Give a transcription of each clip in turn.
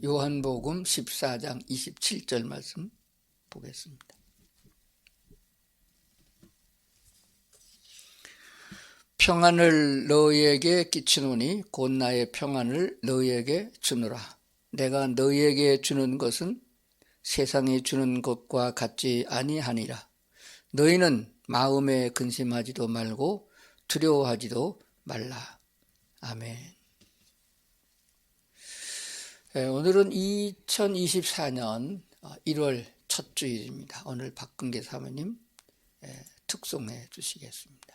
요한복음 14장 27절 말씀 보겠습니다. 평안을 너희에게 끼치노니 곧 나의 평안을 너희에게 주노라. 내가 너희에게 주는 것은 세상이 주는 것과 같지 아니하니라. 너희는 마음에 근심하지도 말고 두려워하지도 말라. 아멘. 오늘은 2024년 1월 첫 주일입니다. 오늘 박근계 사모님 특송해 주시겠습니다.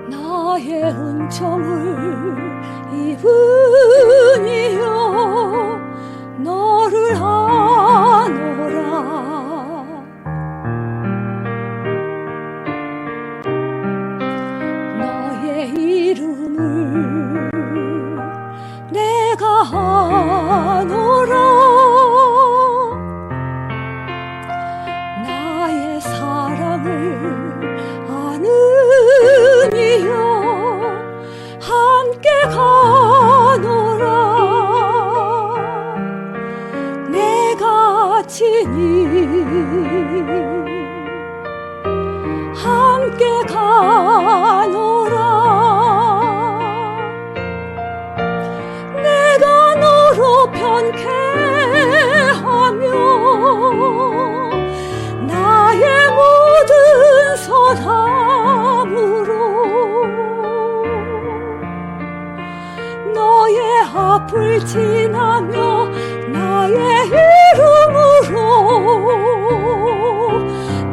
나의 은총을 입으니요 너를 아노라. 너의 이름을 내가 아노라. 나의 사랑을 아느니요 함께 가노라. 내가 지니 함께 가노라. 내가 너로 편케하며 나의 모든 선함으로 너의 앞을 지나며 나의 이름으로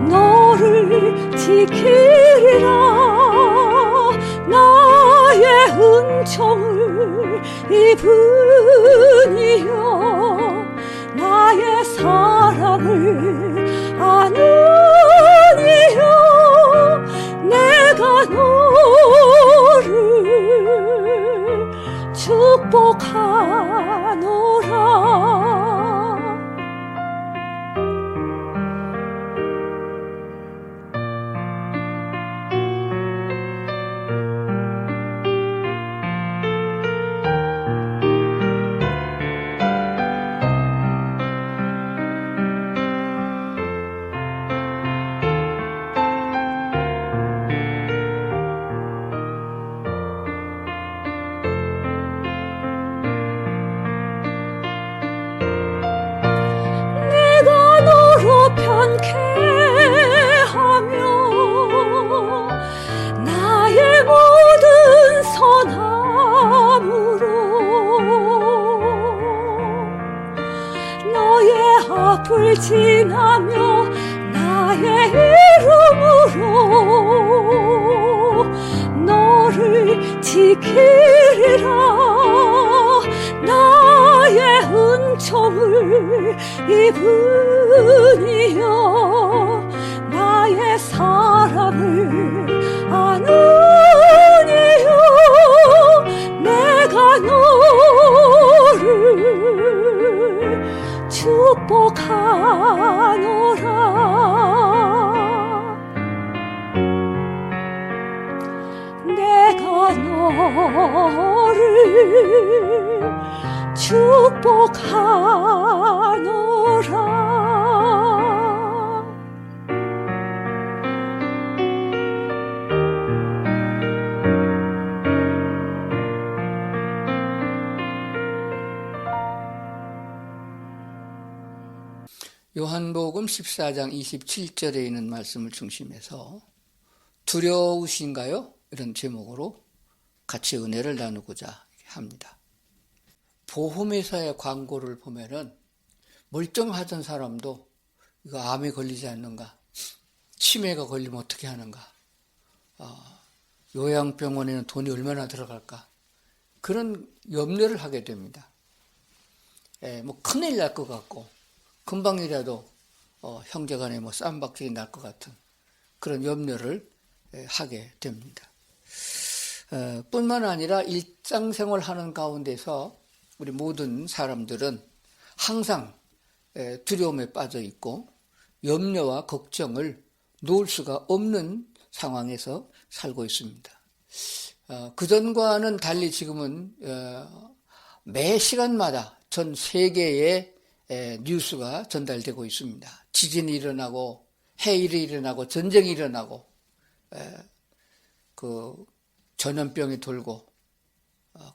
너를 지키리라. 나의 은총을 입으니요 나의 사랑을 아느니요 내가 너를 축복하노라. 편케하며 나의 모든 선함으로 너의 앞을 지나며 나의 이름으로 너를 지키리라. 나의 은총을 입으니요 나의 사랑을 아느니요 내가 너를 축복하노라. 내가 너를 축복하노라. 요한복음 14장 27절에 있는 말씀을 중심해서 두려우신가요? 이런 제목으로 같이 은혜를 나누고자 합니다. 보험회사의 광고를 보면은 멀쩡하던 사람도 이거 암에 걸리지 않는가, 치매가 걸리면 어떻게 하는가, 요양병원에는 돈이 얼마나 들어갈까, 그런 염려를 하게 됩니다. 뭐 큰일 날 것 같고 금방이라도 형제간에 뭐 쌈박질이 날 것 같은 그런 염려를 하게 됩니다. 뿐만 아니라 일상생활 하는 가운데서 우리 모든 사람들은 항상 두려움에 빠져 있고 염려와 걱정을 놓을 수가 없는 상황에서 살고 있습니다. 그전과는 달리 지금은 매 시간마다 전 세계에 뉴스가 전달되고 있습니다. 지진이 일어나고 해일이 일어나고 전쟁이 일어나고 그 전염병이 돌고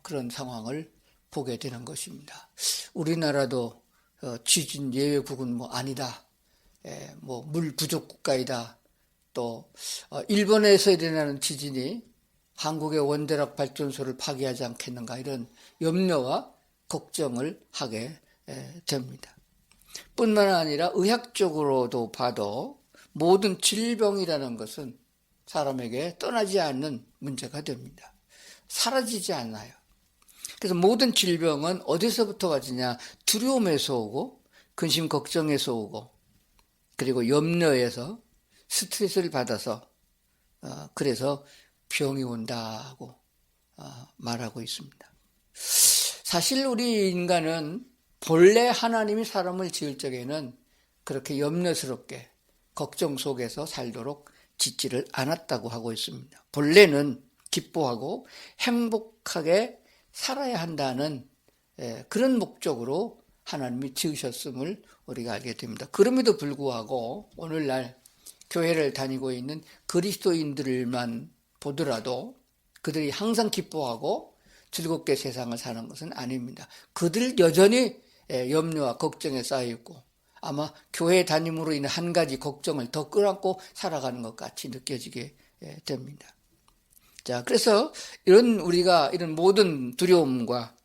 그런 상황을 보게 되는 것입니다. 우리나라도 지진 예외국은 뭐 아니다. 뭐 물 부족 국가이다. 또 일본에서 일어나는 지진이 한국의 원자력 발전소를 파괴하지 않겠는가 이런 염려와 걱정을 하게 됩니다. 뿐만 아니라 의학적으로도 봐도 모든 질병이라는 것은 사람에게 떠나지 않는 문제가 됩니다. 사라지지 않아요. 그래서 모든 질병은 어디서부터 와지냐? 두려움에서 오고 근심 걱정에서 오고 그리고 염려에서 스트레스를 받아서 그래서 병이 온다고 말하고 있습니다. 사실 우리 인간은 본래 하나님이 사람을 지을 적에는 그렇게 염려스럽게 걱정 속에서 살도록 짓지를 않았다고 하고 있습니다. 본래는 기뻐하고 행복하게 살아야 한다는 그런 목적으로 하나님이 지으셨음을 우리가 알게 됩니다. 그럼에도 불구하고 오늘날 교회를 다니고 있는 그리스도인들만 보더라도 그들이 항상 기뻐하고 즐겁게 세상을 사는 것은 아닙니다. 그들 여전히 염려와 걱정에 쌓여 있고 아마 교회 다님으로 인해 한 가지 걱정을 더 끌어안고 살아가는 것 같이 느껴지게 됩니다. 자, 그래서 우리가 이런 모든 두려움과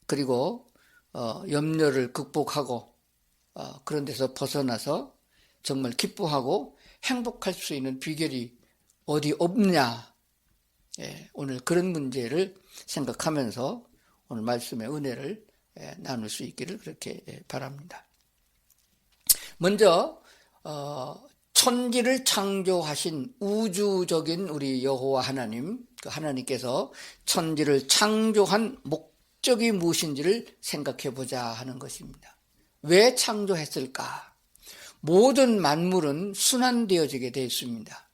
그리고 염려를 극복하고 그런 데서 벗어나서 정말 기뻐하고 행복할 수 있는 비결이 어디 없냐? 오늘 그런 문제를 생각하면서 오늘 말씀의 은혜를 나눌 수 있기를 그렇게 바랍니다. 먼저 천지를 창조하신 우주적인 우리 여호와 하나님, 그 하나님께서 천지를 창조한 목적이 무엇인지를 생각해 보자 하는 것입니다. 왜 창조했을까? 모든 만물은 순환되어지게 되어 있습니다.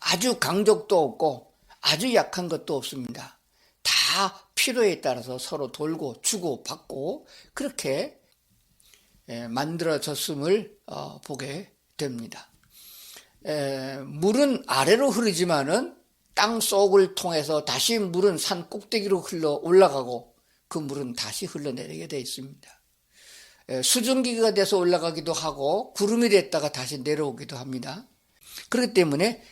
아주 강적도 없고 아주 약한 것도 없습니다. 다 필요에 따라서 서로 돌고 주고 받고 그렇게 만들어졌음을 보게 됩니다. 물은 아래로 흐르지만은 땅 속을 통해서 다시 물은 산 꼭대기로 흘러 올라가고 그 물은 다시 흘러내리게 되어 있습니다. 수증기가 돼서 올라가기도 하고 구름이 됐다가 다시 내려오기도 합니다. 그렇기 때문에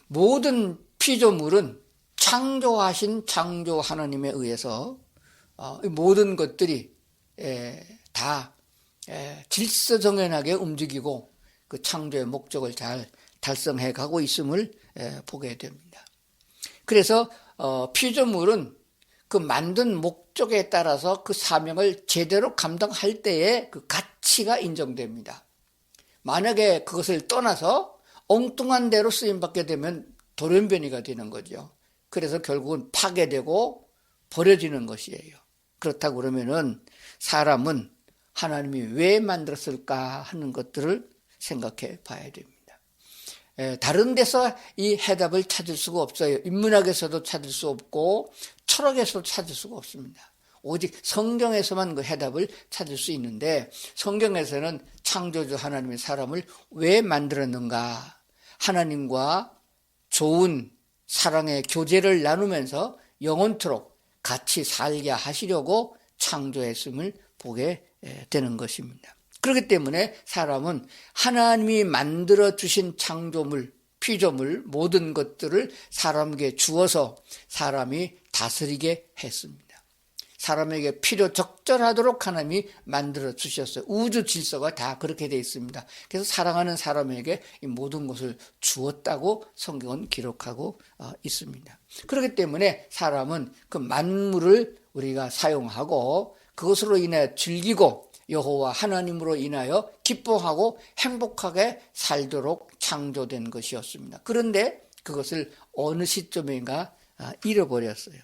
모든 피조물은 창조하신 창조 하나님에 의해서 모든 것들이 다 질서정연하게 움직이고 그 창조의 목적을 잘 달성해 가고 있음을 보게 됩니다. 그래서 피조물은 그 만든 목적에 따라서 그 사명을 제대로 감당할 때에 그 가치가 인정됩니다. 만약에 그것을 떠나서 엉뚱한 대로 쓰임받게 되면 돌연변이가 되는 거죠. 그래서 결국은 파괴되고 버려지는 것이에요. 그렇다고 그러면은 사람은 하나님이 왜 만들었을까 하는 것들을 생각해 봐야 됩니다. 다른 데서 이 해답을 찾을 수가 없어요. 인문학에서도 찾을 수 없고 철학에서도 찾을 수가 없습니다. 오직 성경에서만 그 해답을 찾을 수 있는데 성경에서는 창조주 하나님이 사람을 왜 만들었는가? 하나님과 좋은 사랑의 교제를 나누면서 영원토록 같이 살게 하시려고 창조했음을 보게 되는 것입니다. 그렇기 때문에 사람은 하나님이 만들어주신 창조물, 피조물 모든 것들을 사람에게 주어서 사람이 다스리게 했습니다. 사람에게 필요 적절하도록 하나님이 만들어 주셨어요. 우주 질서가 다 그렇게 되어 있습니다. 그래서 사랑하는 사람에게 이 모든 것을 주었다고 성경은 기록하고 있습니다. 그렇기 때문에 사람은 그 만물을 우리가 사용하고 그것으로 인해 즐기고 여호와 하나님으로 인하여 기뻐하고 행복하게 살도록 창조된 것이었습니다. 그런데 그것을 어느 시점인가 잃어버렸어요.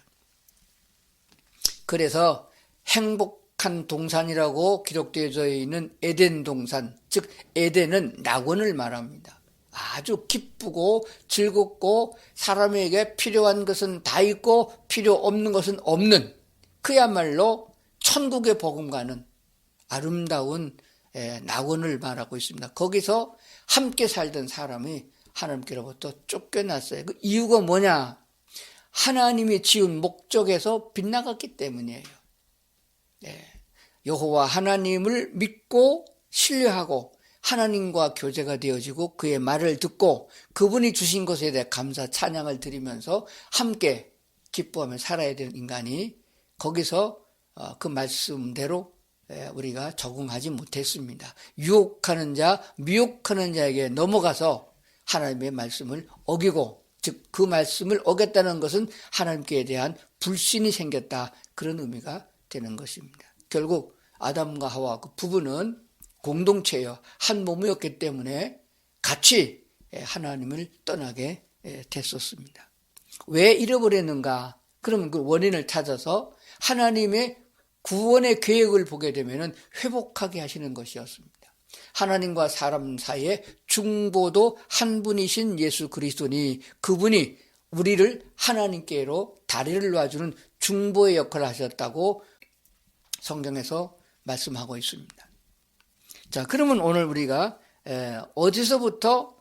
그래서 행복한 동산이라고 기록되어 있는 에덴 동산, 즉 에덴은 낙원을 말합니다. 아주 기쁘고 즐겁고 사람에게 필요한 것은 다 있고 필요 없는 것은 없는, 그야말로 천국의 버금가는 아름다운 낙원을 말하고 있습니다. 거기서 함께 살던 사람이 하나님께로부터 쫓겨났어요. 그 이유가 뭐냐? 하나님이 지은 목적에서 빗나갔기 때문이에요. 여호와 하나님을 믿고 신뢰하고 하나님과 교제가 되어지고 그의 말을 듣고 그분이 주신 것에 대해 감사 찬양을 드리면서 함께 기뻐하며 살아야 되는 인간이 거기서 그 말씀대로 우리가 적응하지 못했습니다. 유혹하는 자, 미혹하는 자에게 넘어가서 하나님의 말씀을 어기고, 즉 그 말씀을 어겼다는 것은 하나님께 대한 불신이 생겼다, 그런 의미가 되는 것입니다. 결국 아담과 하와 그 부부는 공동체여 한 몸이었기 때문에 같이 하나님을 떠나게 됐었습니다. 왜 잃어버렸는가? 그러면 그 원인을 찾아서 하나님의 구원의 계획을 보게 되면 회복하게 하시는 것이었습니다. 하나님과 사람 사이에 중보도 한 분이신 예수 그리스도니 그분이 우리를 하나님께로 다리를 놔주는 중보의 역할을 하셨다고 성경에서 말씀하고 있습니다. 자, 그러면 오늘 우리가 어디서부터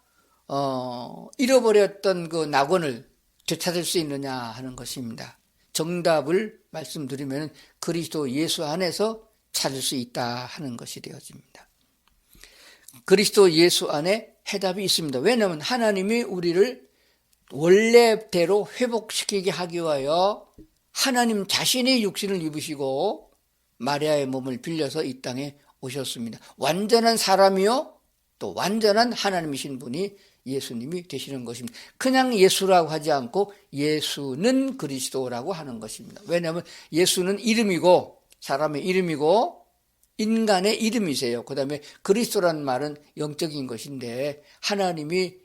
잃어버렸던 그 낙원을 되찾을 수 있느냐 하는 것입니다. 정답을 말씀드리면 그리스도 예수 안에서 찾을 수 있다 하는 것이 되어집니다. 그리스도 예수 안에 해답이 있습니다. 왜냐하면 하나님이 우리를 원래대로 회복시키게 하기 위하여 하나님 자신이 육신을 입으시고 마리아의 몸을 빌려서 이 땅에 오셨습니다. 완전한 사람이요 또 완전한 하나님이신 분이 예수님이 되시는 것입니다. 그냥 예수라고 하지 않고 예수는 그리스도라고 하는 것입니다. 왜냐하면 예수는 이름이고 사람의 이름이고 인간의 이름이세요. 그 다음에 그리스도라는 말은 영적인 것인데 하나님이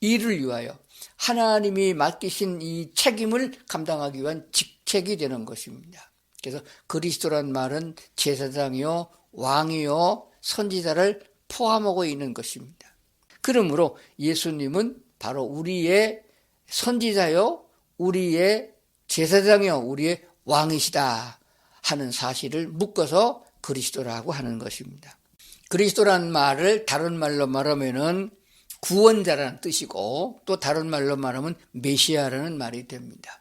이를 위하여 하나님이 맡기신 이 책임을 감당하기 위한 직책이 되는 것입니다. 그래서 그리스도라는 말은 제사장이요 왕이요 선지자를 포함하고 있는 것입니다. 그러므로 예수님은 바로 우리의 선지자요 우리의 제사장이요 우리의 왕이시다 하는 사실을 묶어서 그리스도라고 하는 것입니다. 그리스도라는 말을 다른 말로 말하면은 구원자라는 뜻이고 또 다른 말로 말하면 메시아라는 말이 됩니다.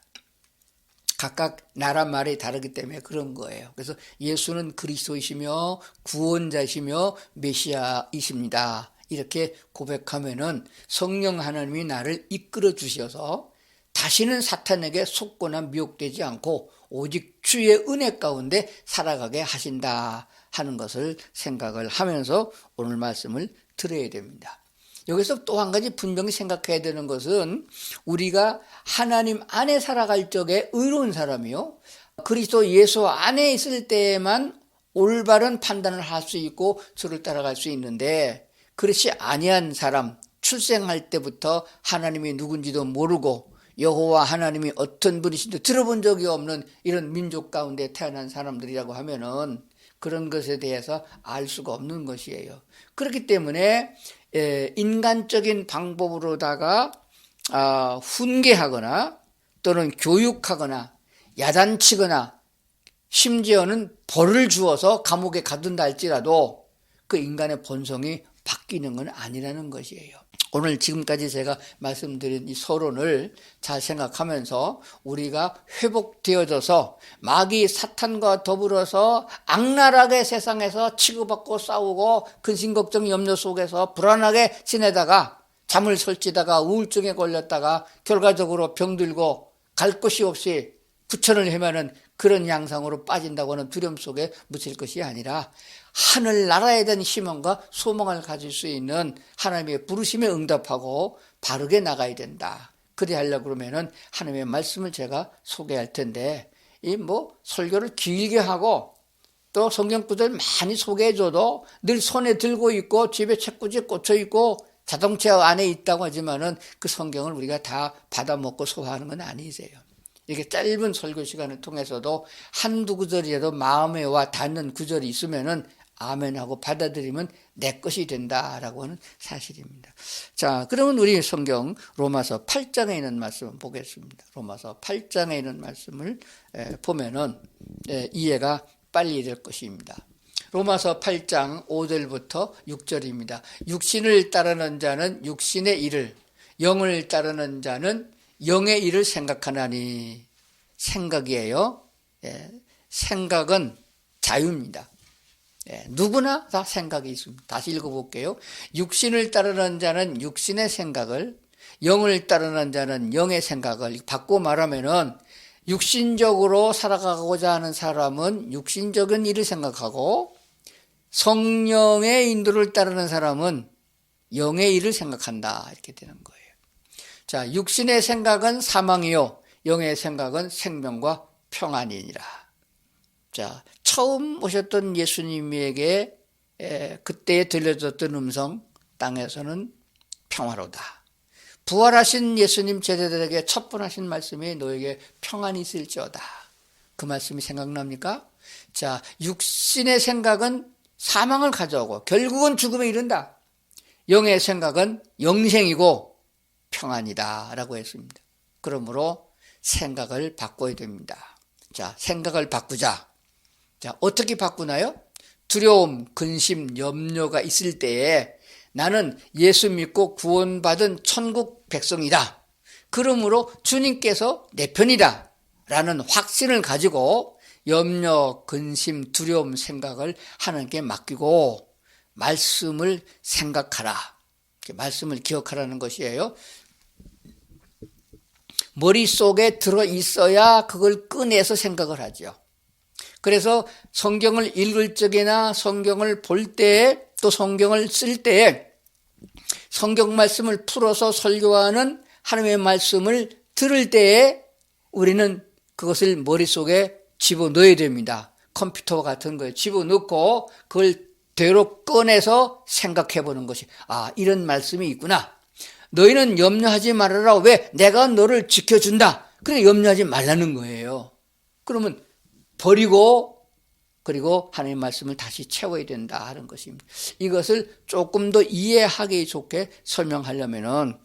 각각 나라 말이 다르기 때문에 그런 거예요. 그래서 예수는 그리스도이시며 구원자이시며 메시아이십니다. 이렇게 고백하면은 성령 하나님이 나를 이끌어 주셔서 다시는 사탄에게 속거나 미혹되지 않고 오직 주의 은혜 가운데 살아가게 하신다 하는 것을 생각을 하면서 오늘 말씀을 들어야 됩니다. 여기서 또 한 가지 분명히 생각해야 되는 것은 우리가 하나님 안에 살아갈 적에 의로운 사람이요 그리스도 예수 안에 있을 때에만 올바른 판단을 할 수 있고 주를 따라갈 수 있는데 그렇지 아니한 사람, 출생할 때부터 하나님이 누군지도 모르고 여호와 하나님이 어떤 분이신지 들어본 적이 없는 이런 민족 가운데 태어난 사람들이라고 하면은 그런 것에 대해서 알 수가 없는 것이에요. 그렇기 때문에 인간적인 방법으로다가 훈계하거나 또는 교육하거나 야단치거나 심지어는 벌을 주어서 감옥에 가둔다 할지라도 그 인간의 본성이 바뀌는 건 아니라는 것이에요. 오늘 지금까지 제가 말씀드린 이 서론을 잘 생각하면서 우리가 회복되어져서 마귀 사탄과 더불어서 악랄하게 세상에서 치고받고 싸우고 근심걱정 염려 속에서 불안하게 지내다가 잠을 설치다가 우울증에 걸렸다가 결과적으로 병들고 갈 곳이 없이 부천을 헤매는 그런 양상으로 빠진다고 하는 두려움 속에 묻힐 것이 아니라 하늘나라에 대한 희망과 소망을 가질 수 있는 하나님의 부르심에 응답하고 바르게 나가야 된다. 그리 하려고 그러면은 하나님의 말씀을 제가 소개할 텐데, 설교를 길게 하고 또 성경 구절 많이 소개해줘도 늘 손에 들고 있고 집에 책꽂이에 꽂혀 있고 자동차 안에 있다고 하지만은 그 성경을 우리가 다 받아먹고 소화하는 건 아니세요. 이렇게 짧은 설교 시간을 통해서도 한두 구절이라도 마음에 와 닿는 구절이 있으면은 아멘하고 받아들이면 내 것이 된다라고 하는 사실입니다. 자, 그러면 우리 성경 로마서 8장에 있는 말씀을 보겠습니다. 로마서 8장에 있는 말씀을 보면은 이해가 빨리 될 것입니다. 로마서 8장 5절부터 6절입니다. 육신을 따르는 자는 육신의 일을, 영을 따르는 자는 영의 일을 생각하나니. 생각이에요. 생각은 자유입니다. 누구나 다 생각이 있습니다. 다시 읽어볼게요. 육신을 따르는 자는 육신의 생각을, 영을 따르는 자는 영의 생각을. 바꿔 말하면은 육신적으로 살아가고자 하는 사람은 육신적인 일을 생각하고, 성령의 인도를 따르는 사람은 영의 일을 생각한다. 이렇게 되는 거예요. 자, 육신의 생각은 사망이요, 영의 생각은 생명과 평안이니라. 자, 처음 오셨던 예수님에게 그때 들려줬던 음성, 땅에서는 평화로다. 부활하신 예수님 제자들에게 첫 번 하신 말씀이 너에게 평안이 있을지어다. 그 말씀이 생각납니까? 자, 육신의 생각은 사망을 가져오고 결국은 죽음에 이른다. 영의 생각은 영생이고 평안이다 라고 했습니다. 그러므로 생각을 바꿔야 됩니다. 자, 생각을 바꾸자. 자, 어떻게 바꾸나요? 두려움, 근심, 염려가 있을 때에 나는 예수 믿고 구원받은 천국 백성이다. 그러므로 주님께서 내 편이다 라는 확신을 가지고 염려, 근심, 두려움 생각을 하나님께 맡기고 말씀을 생각하라. 말씀을 기억하라는 것이에요. 머릿속에 들어있어야 그걸 꺼내서 생각을 하죠. 그래서 성경을 읽을 적이나 성경을 볼 때에 또 성경을 쓸 때에 성경 말씀을 풀어서 설교하는 하나님의 말씀을 들을 때에 우리는 그것을 머릿속에 집어넣어야 됩니다. 컴퓨터와 같은 거에 집어넣고 그걸 대로 꺼내서 생각해 보는 것이, 아, 이런 말씀이 있구나. 너희는 염려하지 말아라. 왜? 내가 너를 지켜준다. 그래, 염려하지 말라는 거예요. 그러면 버리고 그리고 하나님의 말씀을 다시 채워야 된다 하는 것입니다. 이것을 조금 더 이해하기 좋게 설명하려면은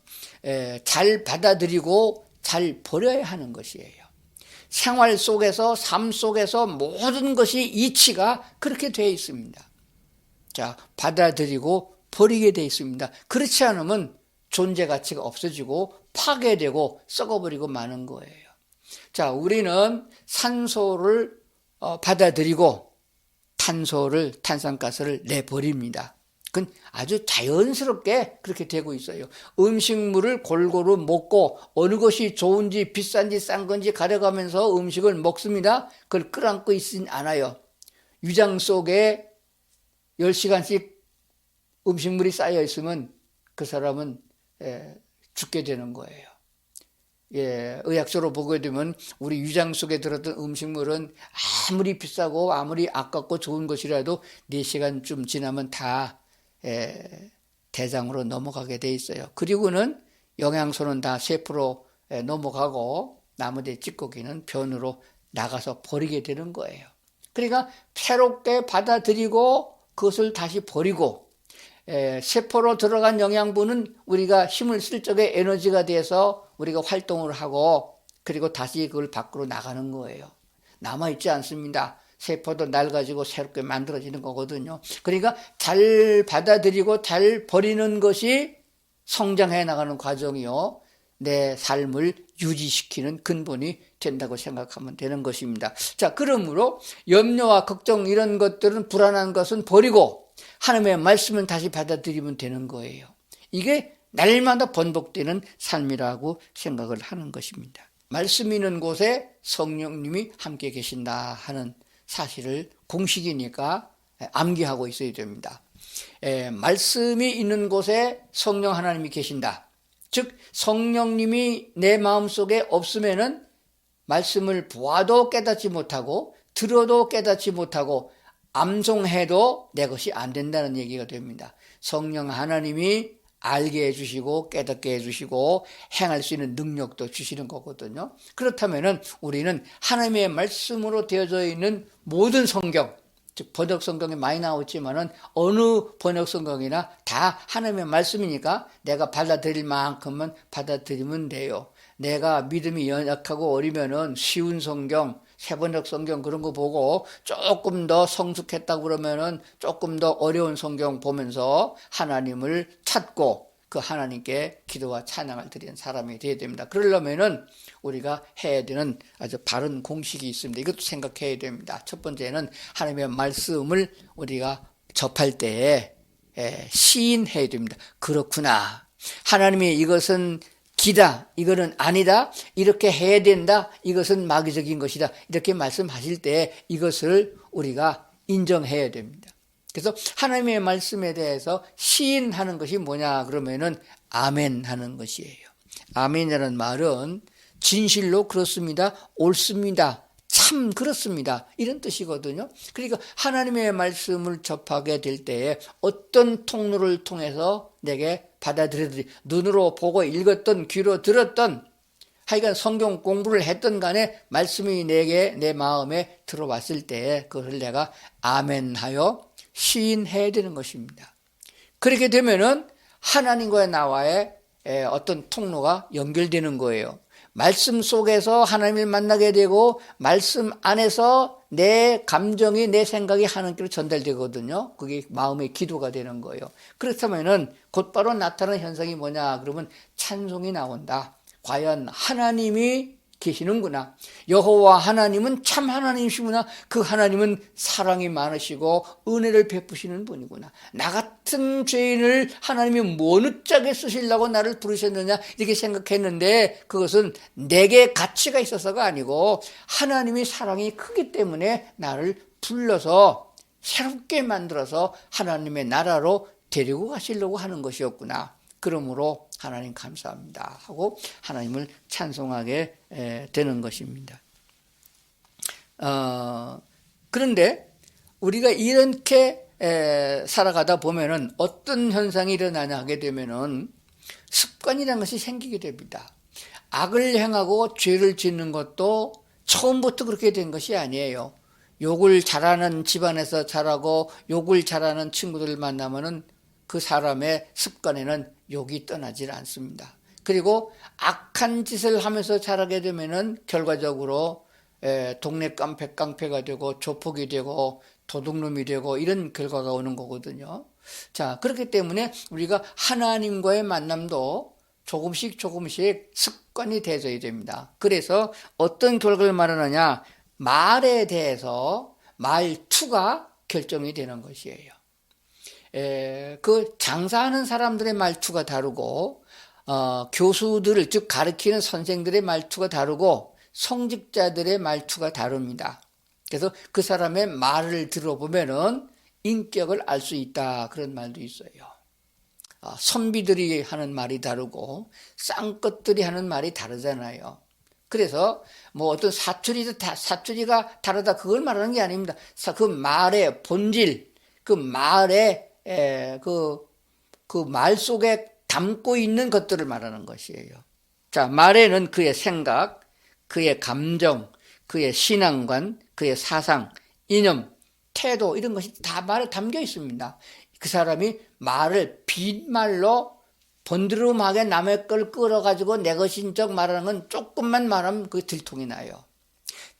잘 받아들이고 잘 버려야 하는 것이에요. 생활 속에서, 삶 속에서 모든 것이 이치가 그렇게 되어 있습니다. 자, 받아들이고 버리게 되어 있습니다. 그렇지 않으면 존재 가치가 없어지고 파괴되고 썩어버리고 마는 거예요. 자, 우리는 산소를 받아들이고 탄소를, 탄산가스를 내버립니다. 그건 아주 자연스럽게 그렇게 되고 있어요. 음식물을 골고루 먹고 어느 것이 좋은지 비싼지 싼 건지 가려가면서 음식을 먹습니다. 그걸 끌어안고 있진 않아요. 위장 속에 10시간씩 음식물이 쌓여 있으면 그 사람은 죽게 되는 거예요. 의학적으로 보게 되면 우리 위장 속에 들었던 음식물은 아무리 비싸고 아무리 아깝고 좋은 것이라도 4시간쯤 지나면 다 대장으로 넘어가게 돼 있어요. 그리고는 영양소는 다 세포로 넘어가고 나머지 찌꺼기는 변으로 나가서 버리게 되는 거예요. 그러니까 새롭게 받아들이고 그것을 다시 버리고 세포로 들어간 영양분은 우리가 힘을 쓸 적에 에너지가 돼서 우리가 활동을 하고 그리고 다시 그걸 밖으로 나가는 거예요. 남아있지 않습니다. 세포도 낡아지고 새롭게 만들어지는 거거든요. 그러니까 잘 받아들이고 잘 버리는 것이 성장해 나가는 과정이요. 내 삶을 유지시키는 근본이 된다고 생각하면 되는 것입니다. 자, 그러므로 염려와 걱정 이런 것들은 불안한 것은 버리고 하나님의 말씀을 다시 받아들이면 되는 거예요. 이게 날마다 번복되는 삶이라고 생각을 하는 것입니다. 말씀 있는 곳에 성령님이 함께 계신다 하는 사실을 공식이니까 암기하고 있어야 됩니다. 말씀이 있는 곳에 성령 하나님이 계신다. 즉 성령님이 내 마음속에 없으면은 말씀을 보아도 깨닫지 못하고 들어도 깨닫지 못하고 암송해도 내 것이 안 된다는 얘기가 됩니다. 성령 하나님이 알게 해주시고 깨닫게 해주시고 행할 수 있는 능력도 주시는 거거든요. 그렇다면은 우리는 하나님의 말씀으로 되어져 있는 모든 성경, 즉 번역 성경에 많이 나오지만은 어느 번역 성경이나 다 하나님의 말씀이니까 내가 받아들일 만큼은 받아들이면 돼요. 내가 믿음이 연약하고 어리면은 쉬운 성경, 세번역 성경 그런 거 보고 조금 더 성숙했다고 그러면은 조금 더 어려운 성경 보면서 하나님을 찾고 그 하나님께 기도와 찬양을 드리는 사람이 되어야 됩니다. 그러려면은 우리가 해야 되는 아주 바른 공식이 있습니다. 이것도 생각해야 됩니다. 첫 번째는 하나님의 말씀을 우리가 접할 때에 시인해야 됩니다. 그렇구나. 하나님이 이것은 기다, 이거는 아니다, 이렇게 해야 된다, 이것은 마귀적인 것이다, 이렇게 말씀하실 때 이것을 우리가 인정해야 됩니다. 그래서 하나님의 말씀에 대해서 시인하는 것이 뭐냐 그러면은 아멘 하는 것이에요. 아멘이라는 말은 진실로 그렇습니다, 옳습니다, 참 그렇습니다, 이런 뜻이거든요. 그러니까 하나님의 말씀을 접하게 될 때에 어떤 통로를 통해서 내게 받아들여들이 눈으로 보고 읽었던 귀로 들었던 하여간 성경 공부를 했던 간에 말씀이 내게 내 마음에 들어왔을 때 그것을 내가 아멘하여 시인해야 되는 것입니다. 그렇게 되면은 하나님과 나와의 어떤 통로가 연결되는 거예요. 말씀 속에서 하나님을 만나게 되고 말씀 안에서 내 감정이 내 생각이 하나님께로 전달되거든요. 그게 마음의 기도가 되는 거예요. 그렇다면은 곧바로 나타나는 현상이 뭐냐 그러면 찬송이 나온다. 과연 하나님이 계시는구나. 여호와 하나님은 참 하나님이시구나. 그 하나님은 사랑이 많으시고 은혜를 베푸시는 분이구나. 나 같은 죄인을 하나님이 어느 짝에 쓰시려고 나를 부르셨느냐 이렇게 생각했는데 그것은 내게 가치가 있어서가 아니고 하나님이 사랑이 크기 때문에 나를 불러서 새롭게 만들어서 하나님의 나라로 데리고 가시려고 하는 것이었구나. 그러므로 하나님 감사합니다 하고 하나님을 찬송하게 되는 것입니다. 그런데 우리가 이렇게 살아가다 보면은 어떤 현상이 일어나냐 하게 되면은 습관이라는 것이 생기게 됩니다. 악을 행하고 죄를 짓는 것도 처음부터 그렇게 된 것이 아니에요. 욕을 잘하는 집안에서 자라고 욕을 잘하는 친구들을 만나면은 그 사람의 습관에는 욕이 떠나질 않습니다. 그리고 악한 짓을 하면서 자라게 되면은 결과적으로 동네 깡패가 되고 조폭이 되고 도둑놈이 되고 이런 결과가 오는 거거든요. 자, 그렇기 때문에 우리가 하나님과의 만남도 조금씩 습관이 되어야 됩니다. 그래서 어떤 결과를 말하느냐, 말에 대해서 말투가 결정이 되는 것이에요. 그 장사하는 사람들의 말투가 다르고 교수들 즉 가르치는 선생들의 말투가 다르고 성직자들의 말투가 다릅니다. 그래서 그 사람의 말을 들어보면은 인격을 알 수 있다 그런 말도 있어요. 선비들이 하는 말이 다르고 쌍것들이 하는 말이 다르잖아요. 그래서 뭐 어떤 사투리가 다르다 그걸 말하는 게 아닙니다. 그 말의 본질, 그 말의 그 말 속에 담고 있는 것들을 말하는 것이에요. 자, 말에는 그의 생각, 그의 감정, 그의 신앙관, 그의 사상, 이념, 태도 이런 것이 다 말에 담겨 있습니다. 그 사람이 말을 빈말로 번드름하게 남의 걸 끌어가지고 내 것인 척 말하는 건 조금만 말하면 그 들통이 나요.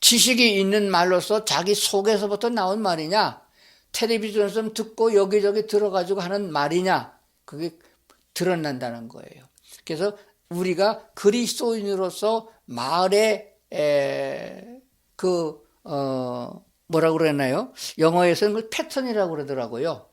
지식이 있는 말로서 자기 속에서부터 나온 말이냐, 텔레비전에서 듣고 여기저기 들어가지고 하는 말이냐, 그게 드러난다는 거예요. 그래서 우리가 그리스도인으로서 말에 뭐라고 그러나요? 영어에서는 그걸 패턴이라고 그러더라고요.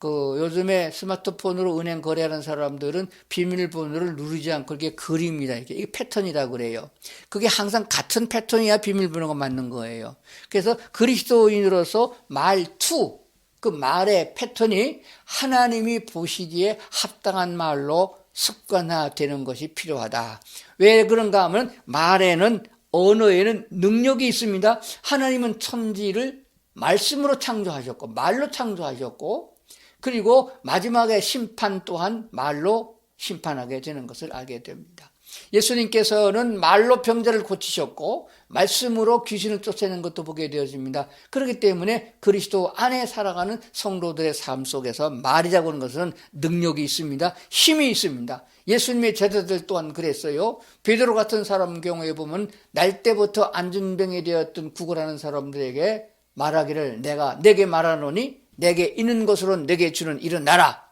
요즘에 스마트폰으로 은행 거래하는 사람들은 비밀번호를 누르지 않고 이렇게 그립니다. 이게 패턴이라고 그래요. 그게 항상 같은 패턴이야 비밀번호가 맞는 거예요. 그래서 그리스도인으로서 말투, 그 말의 패턴이 하나님이 보시기에 합당한 말로 습관화되는 것이 필요하다. 왜 그런가 하면 말에는 언어에는 능력이 있습니다. 하나님은 천지를 말씀으로 창조하셨고 말로 창조하셨고 그리고 마지막에 심판 또한 말로 심판하게 되는 것을 알게 됩니다. 예수님께서는 말로 병자를 고치셨고 말씀으로 귀신을 쫓아내는 것도 보게 되어집니다. 그렇기 때문에 그리스도 안에 살아가는 성도들의 삶 속에서 말이라고 하는 것은 능력이 있습니다. 힘이 있습니다. 예수님의 제자들 또한 그랬어요. 베드로 같은 사람 경우에 보면 날 때부터 안전병이 되었던 구걸하는 사람들에게 말하기를 내가 내게 말하노니 내게 있는 것으로 내게 주는 일어나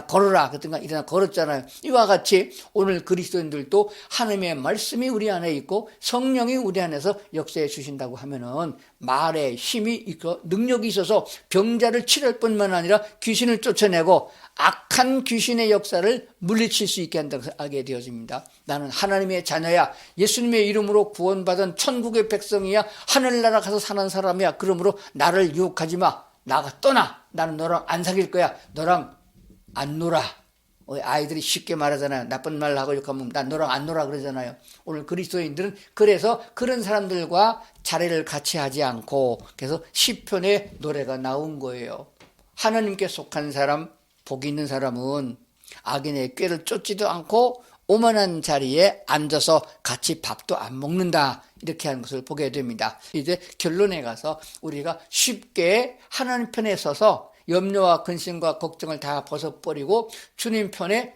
걸어라 그랬던가 일어나 걸었잖아요. 이와 같이 오늘 그리스도인들도 하나님의 말씀이 우리 안에 있고 성령이 우리 안에서 역사해 주신다고 하면은 말에 힘이 있고 능력이 있어서 병자를 치료할 뿐만 아니라 귀신을 쫓아내고 악한 귀신의 역사를 물리칠 수 있게 한다고 알게 되어집니다. 나는 하나님의 자녀야. 예수님의 이름으로 구원받은 천국의 백성이야. 하늘나라 가서 사는 사람이야. 그러므로 나를 유혹하지 마. 나가 떠나. 나는 너랑 안 사귈 거야. 너랑 안 놀아. 아이들이 쉽게 말하잖아요. 나쁜 말 하고 욕하면 난 너랑 안 놀아 그러잖아요. 오늘 그리스도인들은 그래서 그런 사람들과 자리를 같이 하지 않고 그래서 시편의 노래가 나온 거예요. 하나님께 속한 사람, 복 있는 사람은 악인의 꾀를 쫓지도 않고 오만한 자리에 앉아서 같이 밥도 안 먹는다. 이렇게 하는 것을 보게 됩니다. 이제 결론에 가서 우리가 쉽게 하나님 편에 서서 염려와 근심과 걱정을 다 벗어버리고 주님 편에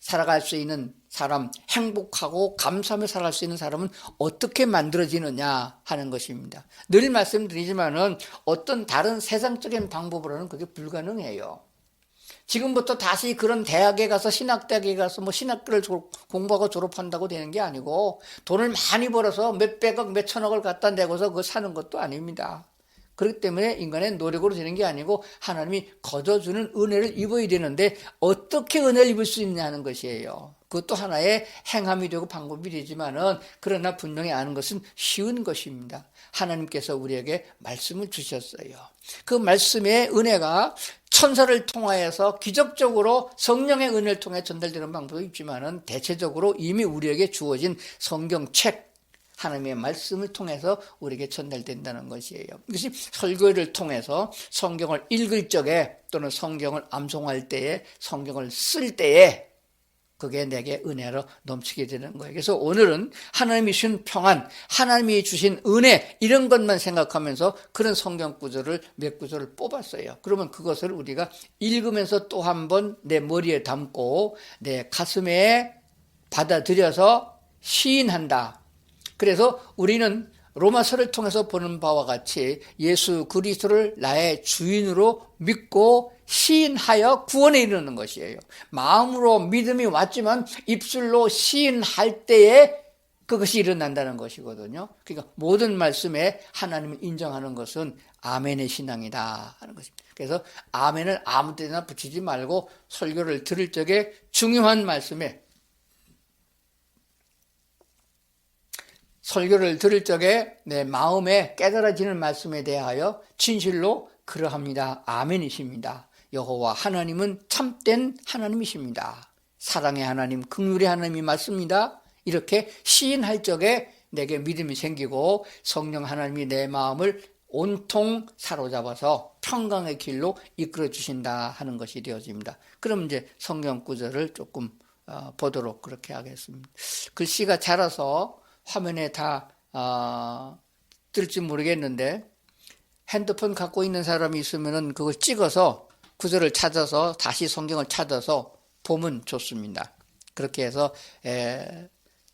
살아갈 수 있는 사람, 행복하고 감사하며 살아갈 수 있는 사람은 어떻게 만들어지느냐 하는 것입니다. 늘 말씀드리지만은 어떤 다른 세상적인 방법으로는 그게 불가능해요. 지금부터 다시 그런 대학에 가서 신학대학에 가서 뭐 신학교를 공부하고 졸업한다고 되는 게 아니고 돈을 많이 벌어서 몇백억 몇천억을 갖다 내고서 그거 사는 것도 아닙니다. 그렇기 때문에 인간의 노력으로 되는 게 아니고 하나님이 거둬주는 은혜를 입어야 되는데 어떻게 은혜를 입을 수 있냐는 것이에요. 그것도 하나의 행함이 되고 방법이 되지만은 그러나 분명히 아는 것은 쉬운 것입니다. 하나님께서 우리에게 말씀을 주셨어요. 그 말씀의 은혜가 천사를 통하여서 기적적으로 성령의 은혜를 통해 전달되는 방법도 있지만은 대체적으로 이미 우리에게 주어진 성경책 하나님의 말씀을 통해서 우리에게 전달된다는 것이에요. 이것이 설교를 통해서 성경을 읽을 적에 또는 성경을 암송할 때에 성경을 쓸 때에 그게 내게 은혜로 넘치게 되는 거예요. 그래서 오늘은 하나님이 주신 평안, 하나님이 주신 은혜 이런 것만 생각하면서 그런 성경 구절을 몇 구절을 뽑았어요. 그러면 그것을 우리가 읽으면서 또 한 번 내 머리에 담고 내 가슴에 받아들여서 시인한다. 그래서 우리는 로마서를 통해서 보는 바와 같이 예수 그리스도를 나의 주인으로 믿고 시인하여 구원에 이르는 것이에요. 마음으로 믿음이 왔지만 입술로 시인할 때에 그것이 일어난다는 것이거든요. 그러니까 모든 말씀에 하나님을 인정하는 것은 아멘의 신앙이다 하는 것입니다. 그래서 아멘을 아무 때나 붙이지 말고 설교를 들을 적에 중요한 말씀에 설교를 들을 적에 내 마음에 깨달아지는 말씀에 대하여 진실로 그러합니다. 아멘이십니다. 여호와 하나님은 참된 하나님이십니다. 사랑의 하나님, 긍휼의 하나님이 맞습니다. 이렇게 시인할 적에 내게 믿음이 생기고 성령 하나님이 내 마음을 온통 사로잡아서 평강의 길로 이끌어 주신다 하는 것이 되어집니다. 그럼 이제 성경 구절을 조금 보도록 그렇게 하겠습니다. 글씨가 자라서 화면에 다 뜰지 모르겠는데 핸드폰 갖고 있는 사람이 있으면은 그걸 찍어서 구절을 찾아서 다시 성경을 찾아서 보면 좋습니다. 그렇게 해서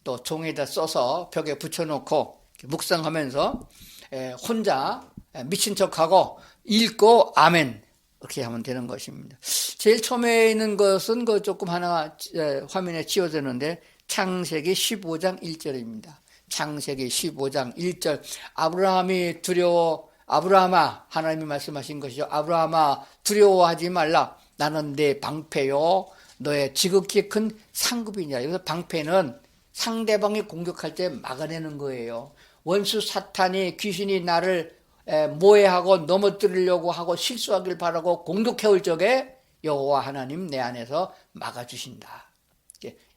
또 종이에다 써서 벽에 붙여놓고 묵상하면서 혼자 미친 척하고 읽고 아멘 이렇게 하면 되는 것입니다. 제일 처음에 있는 것은 그 조금 하나 화면에 지워졌는데 창세기 15장 1절입니다. 창세기 15장 1절 아브라함이 아브라함아 하나님이 말씀하신 것이죠. 아브라함아 두려워하지 말라. 나는 내 방패요 너의 지극히 큰 상급이냐. 여기서 방패는 상대방이 공격할 때 막아내는 거예요. 원수 사탄이 귀신이 나를 모해하고 넘어뜨리려고 하고 실수하길 바라고 공격해올 적에 여호와 하나님 내 안에서 막아주신다.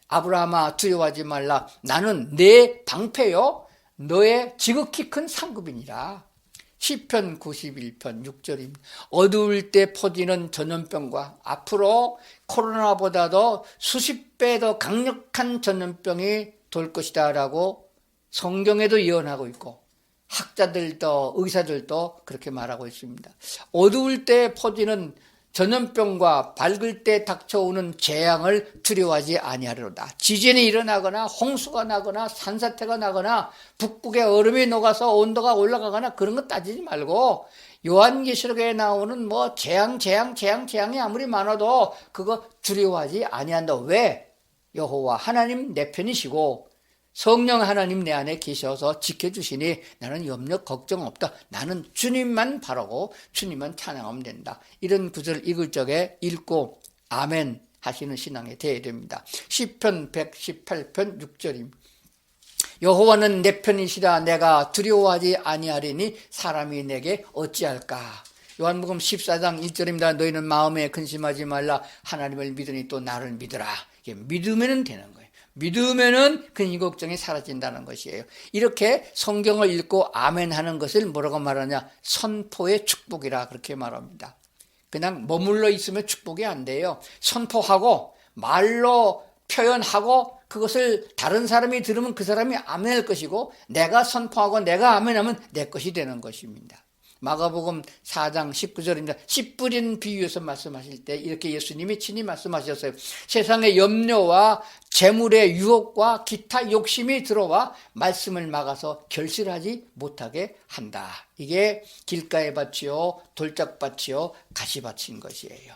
아브라함아 두려워하지 말라. 나는 내 방패요 너의 지극히 큰 상급이니라. 시편 91편 6절입니다. 어두울 때 퍼지는 전염병과 앞으로 코로나보다도 수십 배 더 강력한 전염병이 돌 것이다 라고 성경에도 예언하고 있고 학자들도 의사들도 그렇게 말하고 있습니다. 어두울 때 퍼지는 전염병과 밝을 때 닥쳐오는 재앙을 두려워하지 아니하리로다. 지진이 일어나거나 홍수가 나거나 산사태가 나거나 북극의 얼음이 녹아서 온도가 올라가거나 그런 거 따지지 말고 요한계시록에 나오는 뭐 재앙이 아무리 많아도 그거 두려워하지 아니한다. 왜? 여호와 하나님 내 편이시고 성령 하나님 내 안에 계셔서 지켜주시니 나는 염려 걱정 없다. 나는 주님만 바라고 주님만 찬양하면 된다. 이런 구절을 읽을 적에 읽고 아멘 하시는 신앙이 되어야 됩니다. 시편 118편 6절입니다. 여호와는 내 편이시라 내가 두려워하지 아니하리니 사람이 내게 어찌할까. 요한복음 14장 1절입니다. 너희는 마음에 근심하지 말라. 하나님을 믿으니 또 나를 믿으라. 이게 믿으면 되는 거예요. 믿으면은 근심 걱정이 사라진다는 것이에요. 이렇게 성경을 읽고 아멘 하는 것을 뭐라고 말하냐? 선포의 축복이라 그렇게 말합니다. 그냥 머물러 있으면 축복이 안 돼요. 선포하고 말로 표현하고 그것을 다른 사람이 들으면 그 사람이 아멘할 것이고 내가 선포하고 내가 아멘하면 내 것이 되는 것입니다. 마가복음 4장 19절입니다. 씨 뿌린 비유에서 말씀하실 때 이렇게 예수님이 친히 말씀하셨어요. 세상의 염려와 재물의 유혹과 기타 욕심이 들어와 말씀을 막아서 결실하지 못하게 한다. 이게 길가의 밭이요 돌짝밭이요 가시밭인 것이에요.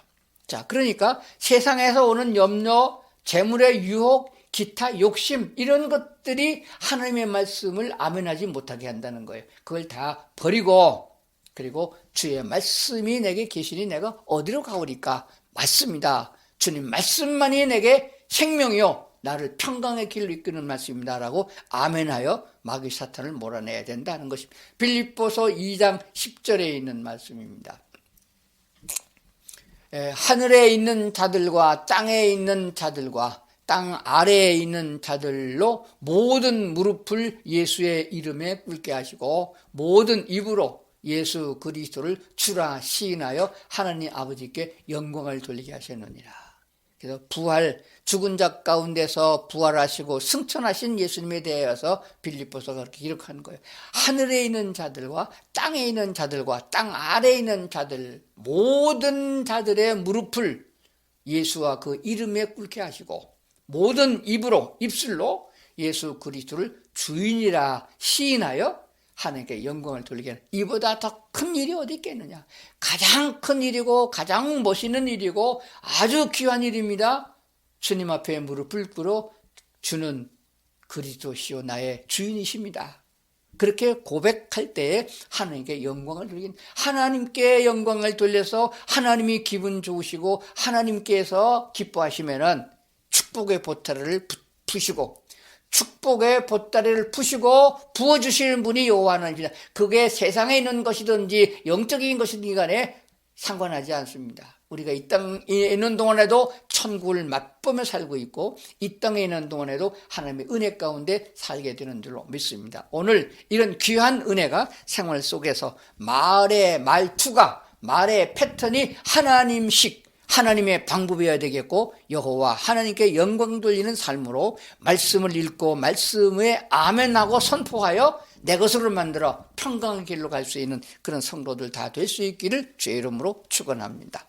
자, 그러니까 세상에서 오는 염려, 재물의 유혹, 기타 욕심 이런 것들이 하나님의 말씀을 아멘하지 못하게 한다는 거예요. 그걸 다 버리고 그리고 주의 말씀이 내게 계시니 내가 어디로 가오리까? 맞습니다. 주님 말씀만이 내게 생명이요 나를 평강의 길로 이끄는 말씀입니다 라고 아멘하여 마귀 사탄을 몰아내야 된다는 것입니다. 빌립보서 2장 10절에 있는 말씀입니다. 하늘에 있는 자들과 땅에 있는 자들과 땅 아래에 있는 자들로 모든 무릎을 예수의 이름에 꿇게 하시고 모든 입으로 예수 그리스도를 주라 시인하여 하나님 아버지께 영광을 돌리게 하셨느니라. 그래서 부활, 죽은 자 가운데서 부활하시고 승천하신 예수님에 대해서 빌립보서가 그렇게 기록한 거예요. 하늘에 있는 자들과 땅에 있는 자들과 땅 아래에 있는 자들 모든 자들의 무릎을 예수와 그 이름에 꿇게 하시고 모든 입술로 예수 그리스도를 주인이라 시인하여 하나님께 영광을 돌리게 하는 이보다 더 큰 일이 어디 있겠느냐. 가장 큰 일이고 가장 멋있는 일이고 아주 귀한 일입니다. 주님 앞에 무릎을 꿇어 주는 그리스도시요 나의 주인이십니다. 그렇게 고백할 때에 하나님께 영광을 돌리긴 하나님께 영광을 돌려서 하나님이 기분 좋으시고 하나님께서 기뻐하시면은 축복의 보따리를 푸시고 축복의 보따리를 푸시고 부어주실 분이 여호와 하나님입니다. 그게 세상에 있는 것이든지 영적인 것이든지 간에 상관하지 않습니다. 우리가 이 땅에 있는 동안에도 천국을 맛보며 살고 있고 이 땅에 있는 동안에도 하나님의 은혜 가운데 살게 되는 줄로 믿습니다. 오늘 이런 귀한 은혜가 생활 속에서 말의 말투가 말의 패턴이 하나님식 하나님의 방법이어야 되겠고 여호와 하나님께 영광 돌리는 삶으로 말씀을 읽고 말씀에 아멘하고 선포하여 내 것으로 만들어 평강의 길로 갈 수 있는 그런 성도들 다 될 수 있기를 주의 이름으로 축원합니다.